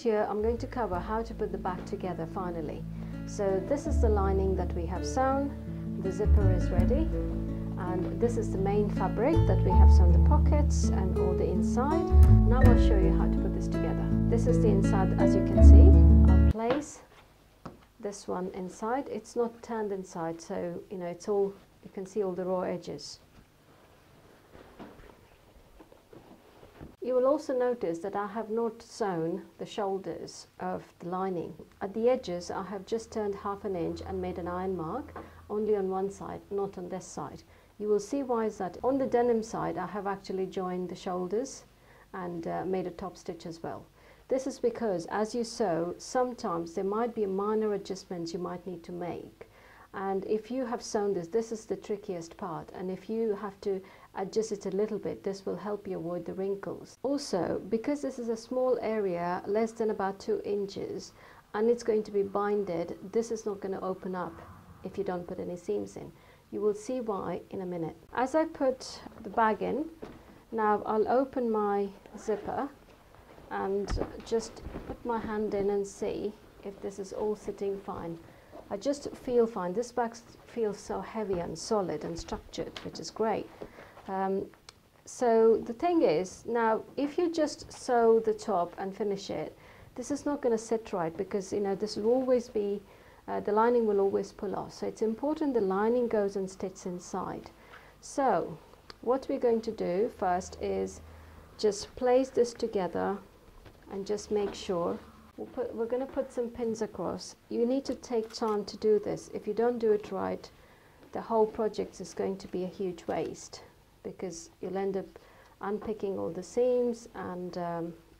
here I'm going to cover how to put the back together finally. So this is the lining that we have sewn, the zipper is ready, and this is the main fabric that we have sewn the pockets and all the inside. Now I'll show you how to put this together. This is the inside, as you can see. I'll place this one inside. It's not turned inside, so you know it's all, you can see all the raw edges. You will also notice that I have not sewn the shoulders of the lining. At the edges I have just turned half an inch and made an iron mark only on one side, not on this side. You will see why is that. On the denim side I have actually joined the shoulders and made a top stitch as well. This is because as you sew, sometimes there might be minor adjustments you might need to make. And if you have sewn this, this is the trickiest part, and if you have to adjust it a little bit, this will help you avoid the wrinkles. Also, because this is a small area, less than about 2 inches, and it's going to be binded, this is not going to open up if you don't put any seams in. You will see why in a minute. As I put the bag in, now I'll open my zipper and just put my hand in and see if this is all sitting fine. I just feel fine. This bag feels so heavy and solid and structured, which is great. So the thing is, now if you just sew the top and finish it, this is not going to sit right, because you know this will always be, the lining will always pull off. So it's important the lining goes and stitches inside. So what we're going to do first is just place this together and just make sure. We're going to put some pins across. You need to take time to do this. If you don't do it right, the whole project is going to be a huge waste, because you'll end up unpicking all the seams and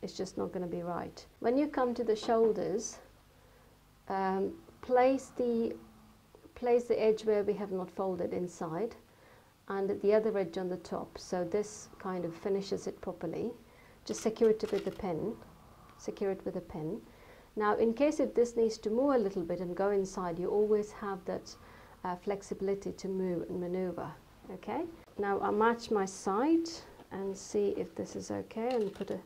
it's just not going to be right. When you come to the shoulders, place the edge where we have not folded inside and the other edge on the top, so this kind of finishes it properly. Just secure it with a pin. Secure it with a pin. Now in case if this needs to move a little bit and go inside, you always have that flexibility to move and maneuver. Okay, now I'll match my side and see if this is okay, and put a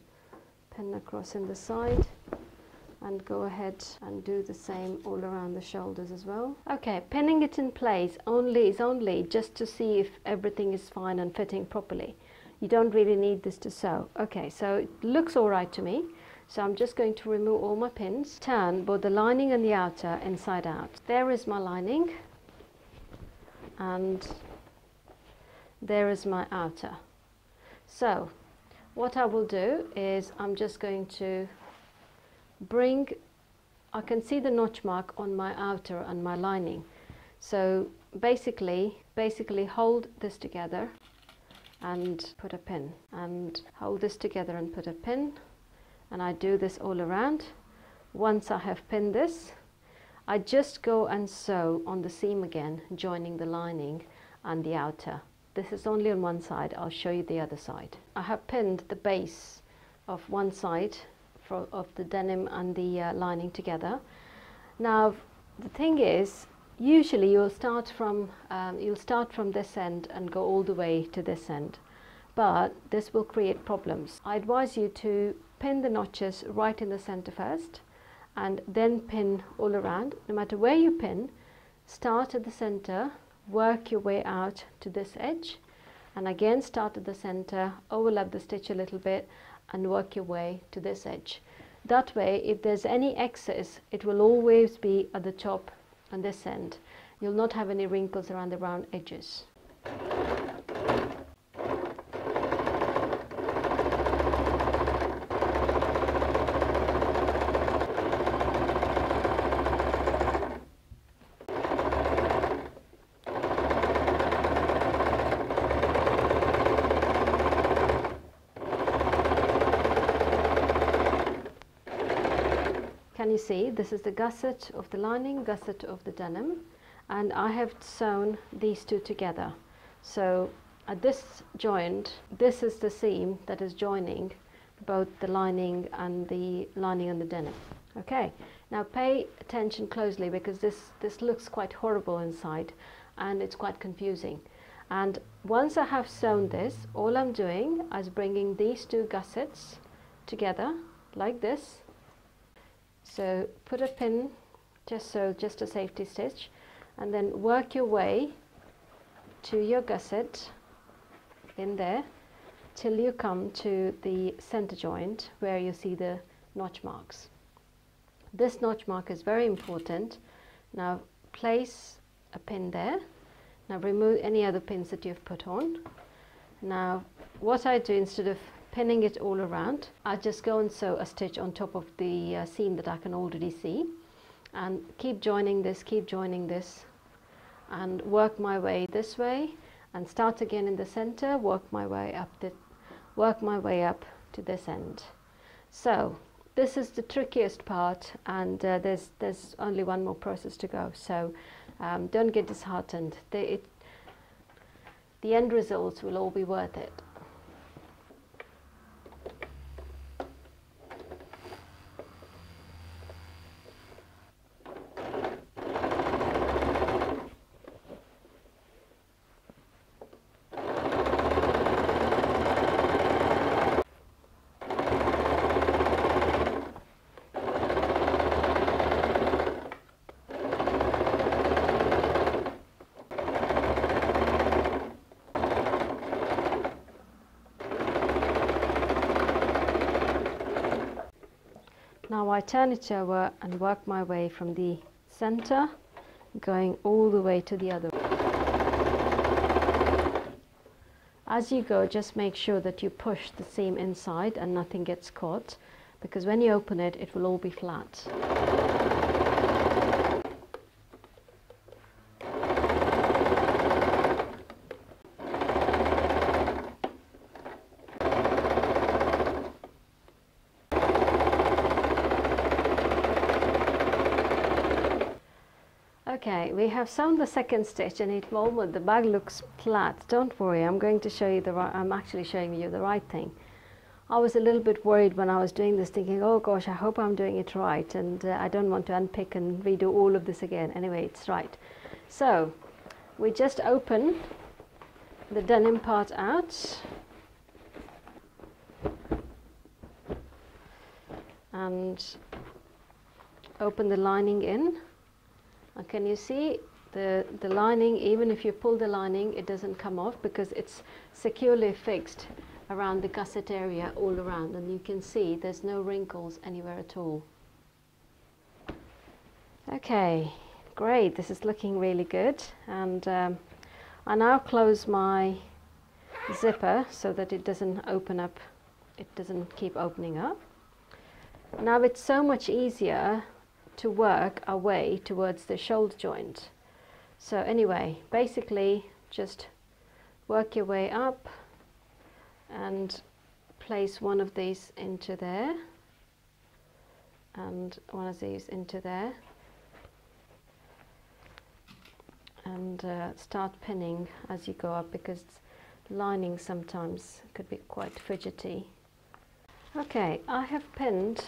pin across in the side and go ahead and do the same all around the shoulders as well. Okay, pinning it in place is only just to see if everything is fine and fitting properly. You don't really need this to sew. Okay, so it looks all right to me. So I'm just going to remove all my pins, turn both the lining and the outer inside out. There is my lining and there is my outer. So what I will do is I'm just going to bring, I can see the notch mark on my outer and my lining. So basically hold this together and put a pin, and hold this together and put a pin. And I do this all around. Once I have pinned this, I just go and sew on the seam again, joining the lining and the outer. This is only on one side. I'll show you the other side. I have pinned the base of one side of the denim and the lining together. Now the thing is, usually you'll start from this end and go all the way to this end, but this will create problems. I advise you to pin the notches right in the center first and then pin all around. No matter where you pin, start at the center, work your way out to this edge, and again start at the center, overlap the stitch a little bit and work your way to this edge. That way, if there's any excess, it will always be at the top on this end. You'll not have any wrinkles around the round edges. Can you see, this is the gusset of the lining, gusset of the denim, and I have sewn these two together. So at this joint, this is the seam that is joining both the lining and the denim. Okay, now pay attention closely, because this looks quite horrible inside and it's quite confusing. And once I have sewn this, all I'm doing is bringing these two gussets together like this, So put a pin, just a safety stitch, and then work your way to your gusset in there till you come to the center joint where you see the notch marks. This notch mark is very important. Now place a pin there. Now remove any other pins that you've put on. Now what I do, instead of pinning it all around, I just go and sew a stitch on top of the seam that I can already see, and keep joining this, and work my way this way, and start again in the center, work my way up to this end. So this is the trickiest part, and there's only one more process to go, so don't get disheartened. The end results will all be worth it. Now I turn it over and work my way from the center, going all the way to the other. As you go, just make sure that you push the seam inside and nothing gets caught, because when you open it, it will all be flat. Okay, we have sewn the second stitch, and at the moment the bag looks flat. Don't worry, I'm going to show you I'm actually showing you the right thing. I was a little bit worried when I was doing this, thinking, oh gosh, I hope I'm doing it right, and I don't want to unpick and redo all of this again. Anyway, it's right. So we just open the denim part out, and open the lining in. And can you see the lining? Even if you pull the lining, it doesn't come off because it's securely fixed around the gusset area all around, and you can see there's no wrinkles anywhere at all. Okay, great, this is looking really good. And I now close my zipper so that it doesn't open up, it doesn't keep opening up. Now it's so much easier to work our way towards the shoulder joint. So anyway, basically just work your way up and place one of these into there and one of these into there, and start pinning as you go up, because lining sometimes could be quite fidgety. Okay, I have pinned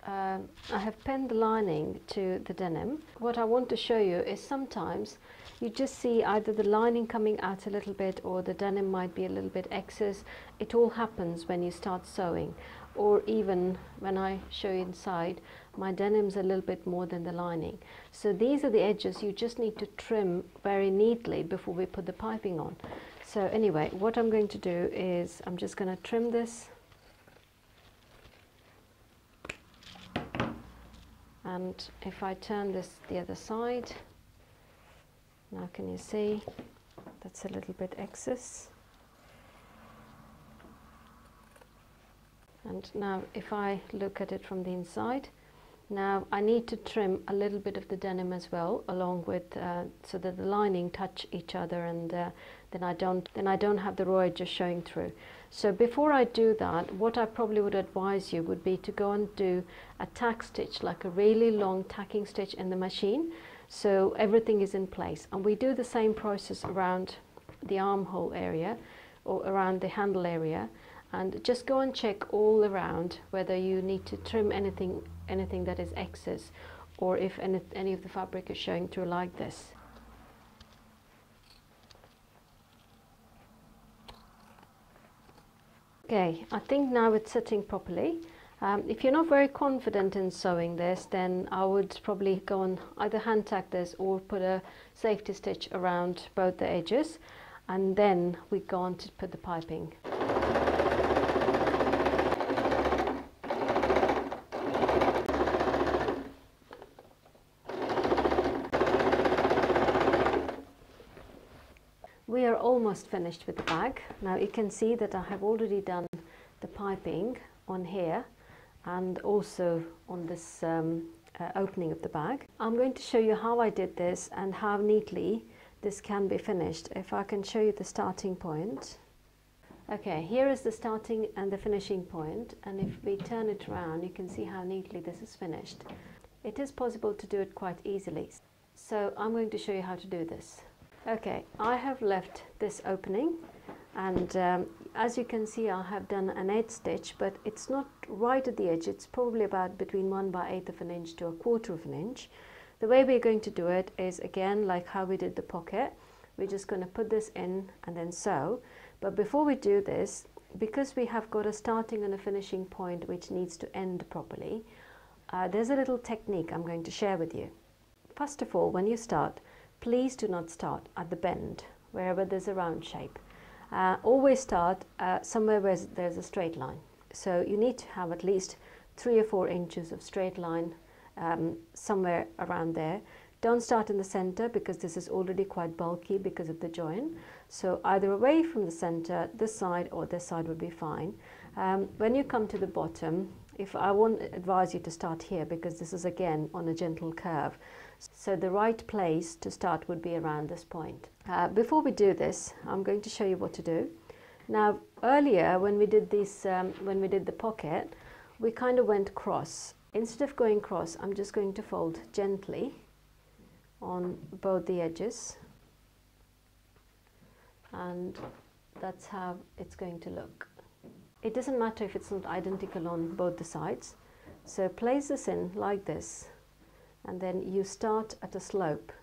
the lining to the denim. What I want to show you is sometimes you just see either the lining coming out a little bit or the denim might be a little bit excess. It all happens when you start sewing, or even when I show you inside, my denim's a little bit more than the lining. So these are the edges you just need to trim very neatly before we put the piping on. So anyway, what I'm going to do is I'm just going to trim this. And if I turn this the other side, now can you see that's a little bit excess. And now if I look at it from the inside, now I need to trim a little bit of the denim as well, along with so that the lining touch each other, and then I don't have the raw edges showing through. So before I do that, what I probably would advise you would be to go and do a tack stitch, like a really long tacking stitch in the machine, so everything is in place. And we do the same process around the armhole area or around the handle area, and just go and check all around whether you need to trim anything that is excess, or if any of the fabric is showing through like this. Okay, I think now it's sitting properly, If you're not very confident in sewing this, then I would probably go and either hand tack this or put a safety stitch around both the edges, and then we go on to put the piping. We are almost finished with the bag. Now you can see that I have already done the piping on here and also on this opening of the bag. I'm going to show you how I did this and how neatly this can be finished. If I can show you the starting point. Okay, here is the starting and the finishing point, and if we turn it around you can see how neatly this is finished. It is possible to do it quite easily, so I'm going to show you how to do this. Okay, I have left this opening, and as you can see I have done an edge stitch, but it's not right at the edge. It's probably about between 1/8 of an inch to 1/4 of an inch. The way we're going to do it is again like how we did the pocket. We're just going to put this in and then sew. But before we do this, because we have got a starting and a finishing point which needs to end properly, there's a little technique I'm going to share with you. First of all, when you start, please do not start at the bend, wherever there's a round shape. Always start somewhere where there's a straight line. So you need to have at least 3 or 4 inches of straight line somewhere around there. Don't start in the center because this is already quite bulky because of the join. So either away from the center, this side or this side would be fine. When you come to the bottom, I won't advise you to start here because this is again on a gentle curve. So the right place to start would be around this point. Before we do this, I'm going to show you what to do. Now earlier when we did this, when we did the pocket, we kind of went cross. Instead of going cross, I'm just going to fold gently on both the edges, and that's how it's going to look. It doesn't matter if it's not identical on both the sides. So place this in like this, and then you start at a slope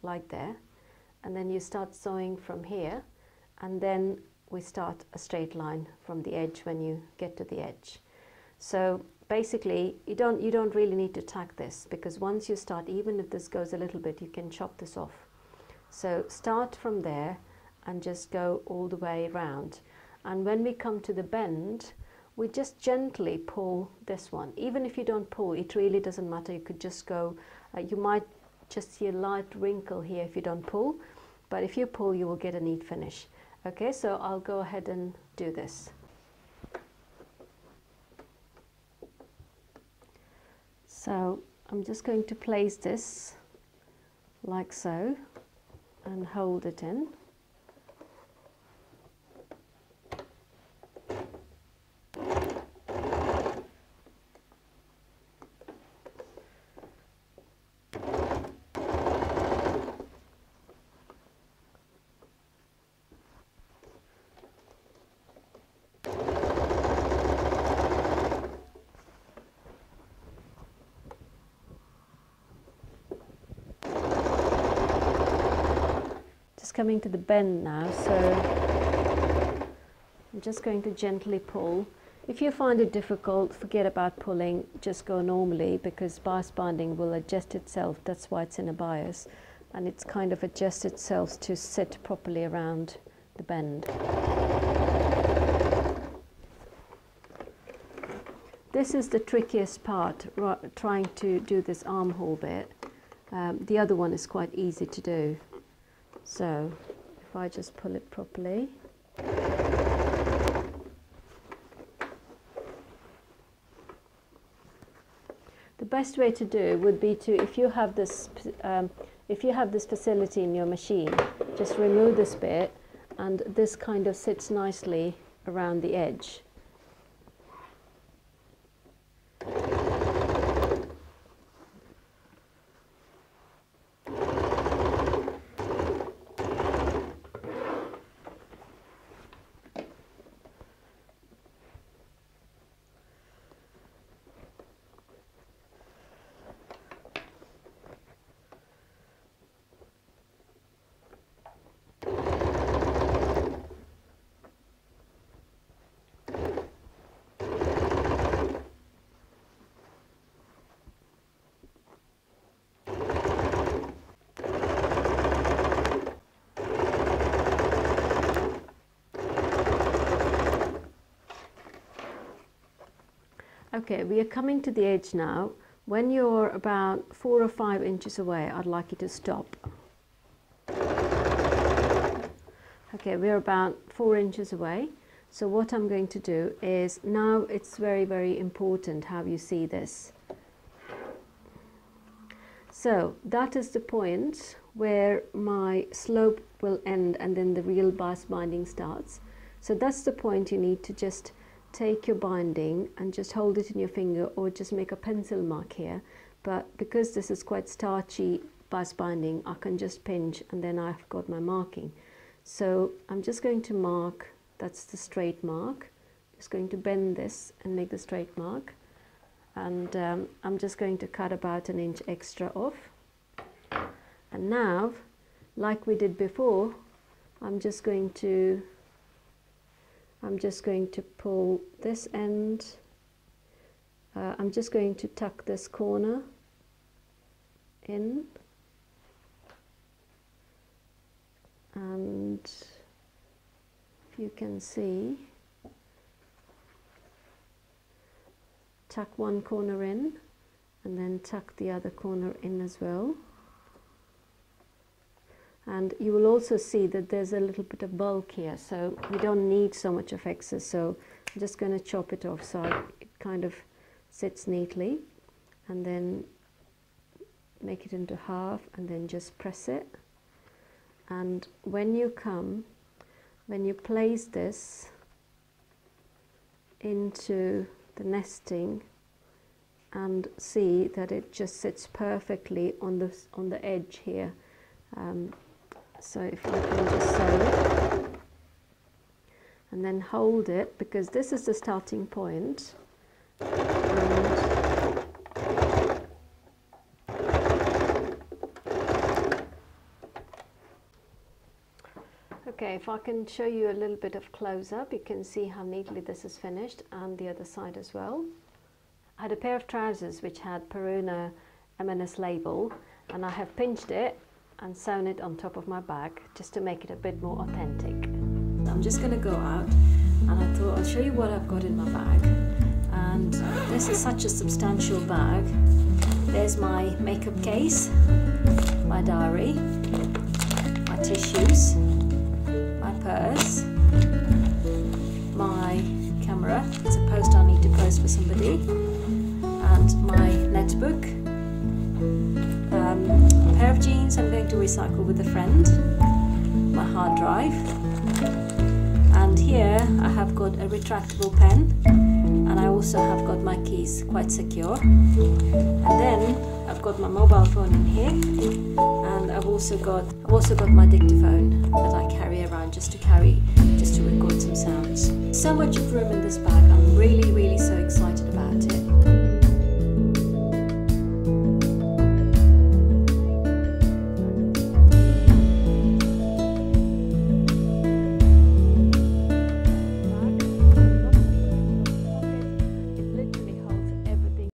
like there, and then you start sewing from here, and then we start a straight line from the edge when you get to the edge. So basically you don't really need to tack this, because once you start, even if this goes a little bit, you can chop this off. So start from there and just go all the way around, and when we come to the bend, we just gently pull this one. Even if you don't pull, it really doesn't matter. You could just go, you might just see a light wrinkle here if you don't pull, but if you pull you will get a neat finish. Okay, so I'll go ahead and do this. So I'm just going to place this like so and hold it in. Coming to the bend now, so I'm just going to gently pull. If you find it difficult, forget about pulling, just go normally, because bias binding will adjust itself. That's why it's in a bias, and it's kind of adjusts itself to sit properly around the bend. This is the trickiest part, trying to do this armhole bit. The other one is quite easy to do. So if I just pull it properly, the best way to do would be to, if you have this facility in your machine, just remove this bit, and this kind of sits nicely around the edge. Okay, we are coming to the edge now. When you're about 4 or 5 inches away, I'd like you to stop. Okay, we're about 4 inches away. So what I'm going to do is, now it's very, very important how you see this. So that is the point where my slope will end and then the real bias binding starts. So that's the point you need to just take your binding and just hold it in your finger, or just make a pencil mark here. But because this is quite starchy bias binding, I can just pinch and then I've got my marking. So I'm just going to mark, that's the straight mark. Just going to bend this and make the straight mark. And I'm just going to cut about 1 inch extra off. And now, like we did before, I'm just going to pull this end. I'm just going to tuck this corner in, and if you can see, tuck one corner in and then tuck the other corner in as well. And you will also see that there's a little bit of bulk here, so we don't need so much of excess, so I'm just going to chop it off so it kind of sits neatly, and then make it into half and then just press it. And when you place this into the nesting, and see that it just sits perfectly on the edge here. So if you can just sew it and then hold it, because this is the starting point. Okay, if I can show you a little bit of close up, you can see how neatly this is finished, and the other side as well. I had a pair of trousers which had Peruna M&S label, and I have pinched it and sewn it on top of my bag just to make it a bit more authentic. I'm just going to go out, and I thought I'll show you what I've got in my bag. And this is such a substantial bag. There's my makeup case, my diary, my tissues, my purse, my camera, it's a post I need to post for somebody, and my netbook, a pair of jeans I'm going to recycle with a friend, my hard drive, and here I have got a retractable pen, and I also have got my keys quite secure, and then I've got my mobile phone in here, and I've also got my dictaphone that I carry around just to record some sounds. So much room in this bag. I'm really so excited about it.